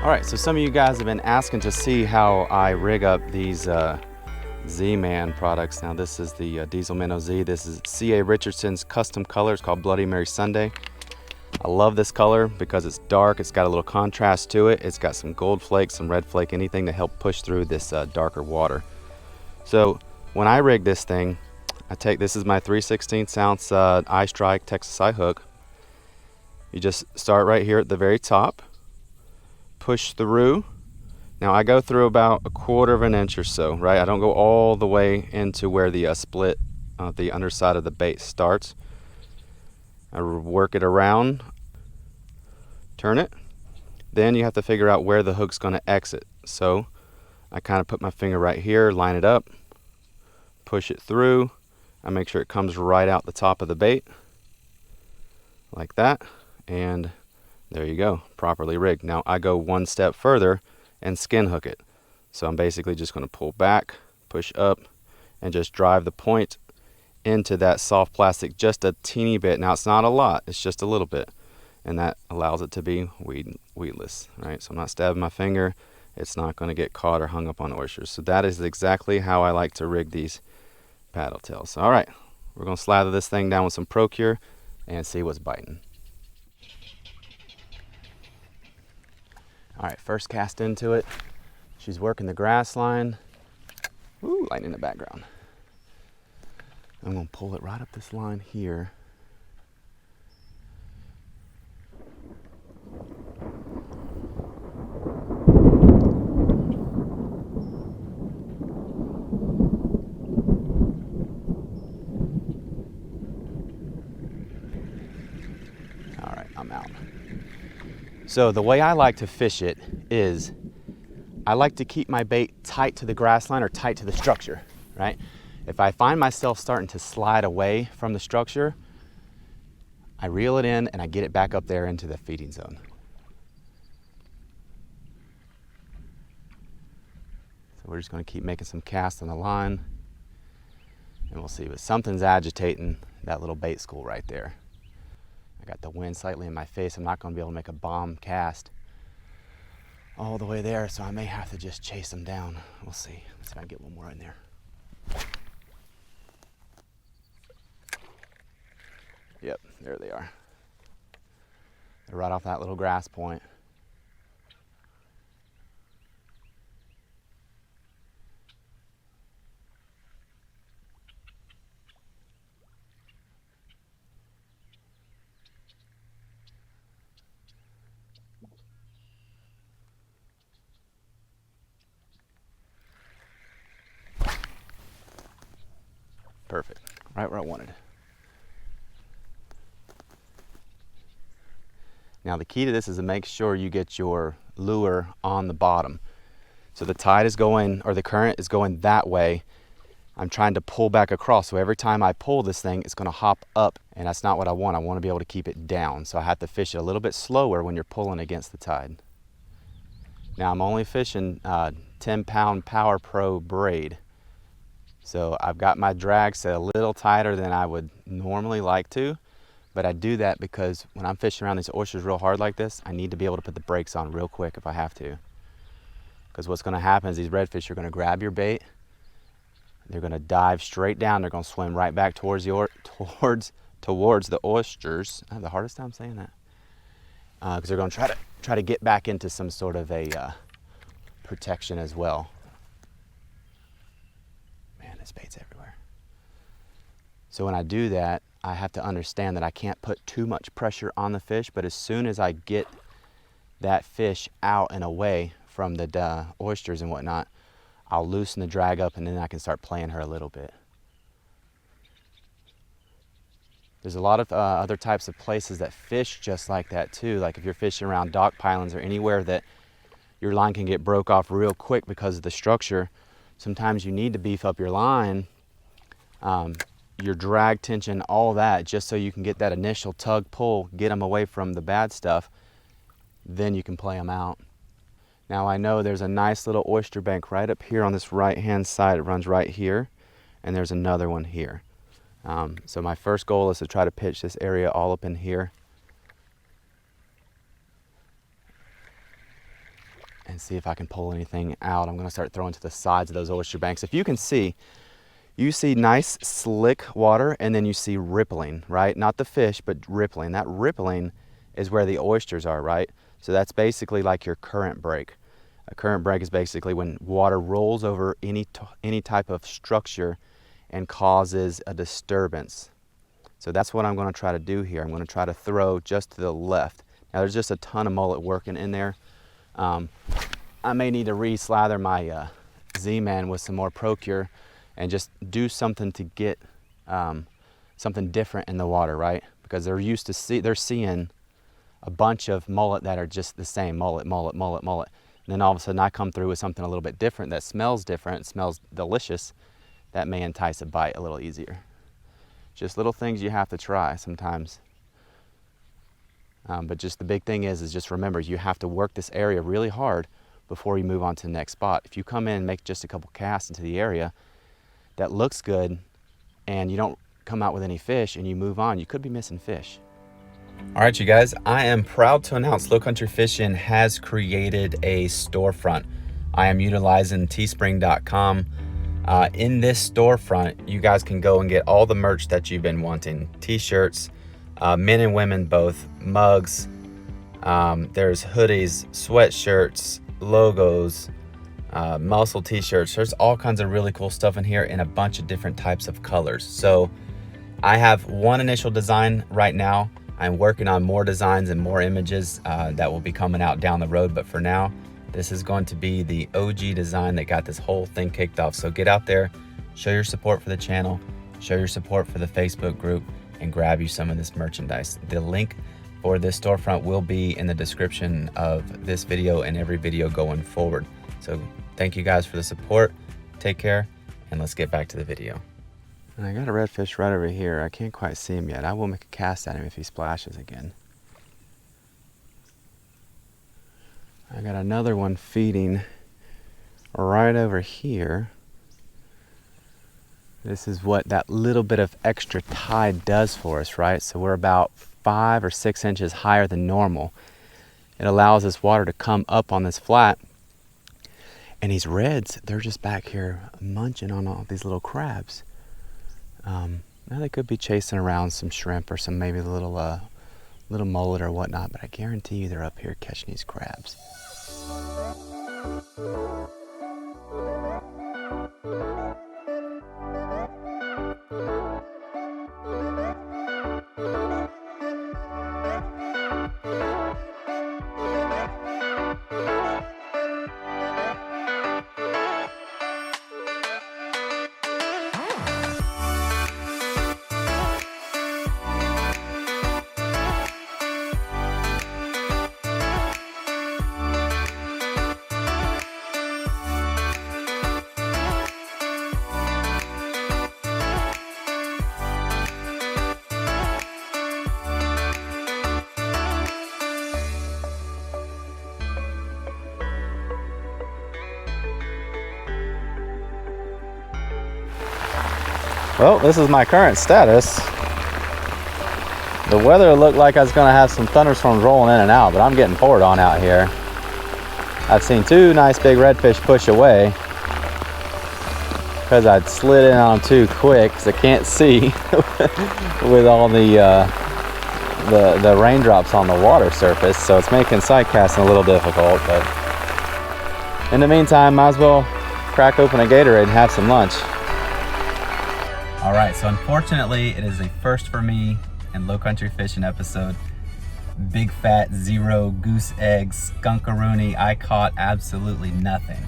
All right, so some of you guys have been asking to see how I rig up these Z-Man products. Now this is the Diesel Minnow Z. This is C.A. Richardson's custom color. It's called Bloody Mary Sunday. I love this color because it's dark. It's got a little contrast to it. It's got some gold flake, some red flake, anything to help push through this darker water. So when I rig this thing, this is my 3/16 ounce I-Strike Texas eye hook. You just start right here at the very top, push through. Now I go through about 1/4 of an inch or so, right? I don't go all the way into where the split, the underside of the bait starts. I work it around, turn it. Then you have to figure out where the hook's gonna exit. So I kind of put my finger right here, line it up, push it through. I make sure it comes right out the top of the bait, like that. And there you go, properly rigged. Now I go one step further and skin hook it. So I'm basically just going to pull back, push up, and just drive the point into that soft plastic just a teeny bit. Now it's not a lot, it's just a little bit. And that allows it to be weedless, right? So I'm not stabbing my finger. It's not going to get caught or hung up on oysters. So that is exactly how I like to rig these paddle tails. All right, we're going to slather this thing down with some ProCure and see what's biting. All right, first cast into it. She's working the grass line. Ooh, light in the background. I'm gonna pull it right up this line here. All right, I'm out. So the way I like to fish it is I like to keep my bait tight to the grass line or tight to the structure, right? If I find myself starting to slide away from the structure, I reel it in and I get it back up there into the feeding zone. So we're just going to keep making some casts on the line and we'll see. But something's agitating that little bait school right there. I got the wind slightly in my face. I'm not going to be able to make a bomb cast all the way there, so I may have to just chase them down. We'll see. Let's see if I can get one more in there. Yep, there they are. They're right off that little grass point. Perfect, right where I wanted. Now the key to this is to make sure you get your lure on the bottom. So the tide is going, or the current is going that way. I'm trying to pull back across, so every time I pull this thing, it's gonna hop up, and that's not what I want. I wanna be able to keep it down, so I have to fish it a little bit slower when you're pulling against the tide. Now I'm only fishing 10-pound Power Pro braid. So I've got my drag set a little tighter than I would normally like to, but I do that because when I'm fishing around these oysters real hard like this, I need to be able to put the brakes on real quick if I have to. Because what's gonna happen is these redfish are gonna grab your bait, they're gonna dive straight down, they're gonna swim right back towards the oysters. I have the hardest time saying that. Because they're gonna try to get back into some sort of a protection as well. This bait's everywhere. So when I do that, I have to understand that I can't put too much pressure on the fish, but as soon as I get that fish out and away from the oysters and whatnot, I'll loosen the drag up and then I can start playing her a little bit. There's a lot of other types of places that fish just like that too. Like if you're fishing around dock pilings or anywhere that your line can get broke off real quick because of the structure, sometimes you need to beef up your line, your drag tension, all that, just so you can get that initial tug pull, get them away from the bad stuff, then you can play them out. Now I know there's a nice little oyster bank right up here on this right hand side. It runs right here, and there's another one here. So my first goal is to try to pitch this area all up in here. and see if I can pull anything out. I'm gonna start throwing to the sides of those oyster banks. If you can see, you see nice slick water, and then you see rippling, right? Not the fish, but rippling. That rippling is where the oysters are, right? So that's basically like your current break. A current break is basically when water rolls over any type of structure and causes a disturbance. So that's what I'm going to try to do here. I'm going to try to throw just to the left. Now there's just a ton of mullet working in there. I may need to re-slather my Z-Man with some more ProCure and just do something to get something different in the water, right? Because they're seeing a bunch of mullet that are just the same, mullet. And then all of a sudden I come through with something a little bit different that smells different, smells delicious, that may entice a bite a little easier. Just little things you have to try sometimes. But just the big thing is just remember, you have to work this area really hard before you move on to the next spot. If you come in and make just a couple casts into the area that looks good and you don't come out with any fish and you move on, you could be missing fish. All right, you guys, I am proud to announce Low Country Fishing has created a storefront. I am utilizing teespring.com. In this storefront, you guys can go and get all the merch that you've been wanting. T-shirts, men and women both, mugs, there's hoodies, sweatshirts, logos, muscle T-shirts. There's all kinds of really cool stuff in here in a bunch of different types of colors. So I have one initial design right now. I'm working on more designs and more images that will be coming out down the road. But for now, this is going to be the OG design that got this whole thing kicked off. So get out there, show your support for the channel, show your support for the Facebook group, and grab you some of this merchandise. The link for this storefront will be in the description of this video and every video going forward. So thank you guys for the support. Take care, and let's get back to the video. And I got a redfish right over here. I can't quite see him yet. I will make a cast at him if he splashes again. I got another one feeding right over here. This is what that little bit of extra tide does for us, right? So we're about 5 or 6 inches higher than normal. It allows this water to come up on this flat. And these reds, they're just back here munching on all these little crabs. Now they could be chasing around some shrimp or some maybe little mullet or whatnot, but I guarantee you they're up here catching these crabs. Well, this is my current status. The weather looked like I was going to have some thunderstorms rolling in and out, but I'm getting poured on out here. I've seen 2 nice big redfish push away because I'd slid in on them too quick because I can't see with all the raindrops on the water surface, so it's making sight casting a little difficult. But in the meantime, might as well crack open a Gatorade and have some lunch. All right, so unfortunately, it is a first for me in Low Country Fishing episode. Big fat 0 goose eggs, skunkaroonie. I caught absolutely nothing.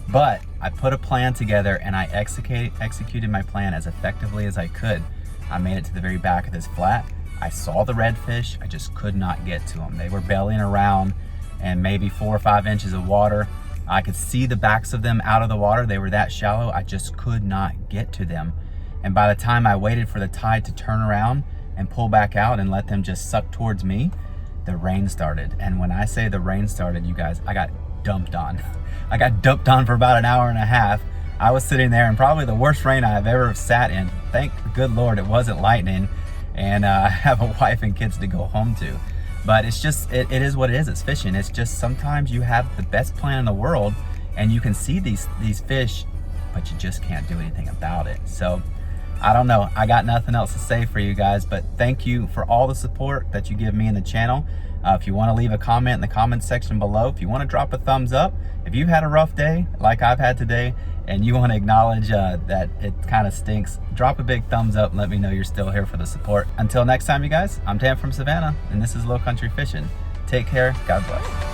But I put a plan together and I executed my plan as effectively as I could. I made it to the very back of this flat. I saw the redfish, I just could not get to them. They were bellying around in maybe 4 or 5 inches of water. I could see the backs of them out of the water. They were that shallow, I just could not get to them. And by the time I waited for the tide to turn around and pull back out and let them just suck towards me, the rain started. And when I say the rain started, you guys, I got dumped on. I got dumped on for about an hour and a half. I was sitting there in probably the worst rain I've ever sat in. Thank the good Lord it wasn't lightning, and I have a wife and kids to go home to. But it's just, it is what it is. It's fishing. It's just sometimes you have the best plan in the world and you can see these fish, but you just can't do anything about it. So I don't know. I got nothing else to say for you guys, but thank you for all the support that you give me in the channel. If you want to leave a comment in the comment section below, if you want to drop a thumbs up, if you've had a rough day like I've had today and you want to acknowledge that it kind of stinks, drop a big thumbs up and let me know you're still here for the support. Until next time, you guys, I'm Tam from Savannah and this is Low Country Fishing. Take care. God bless.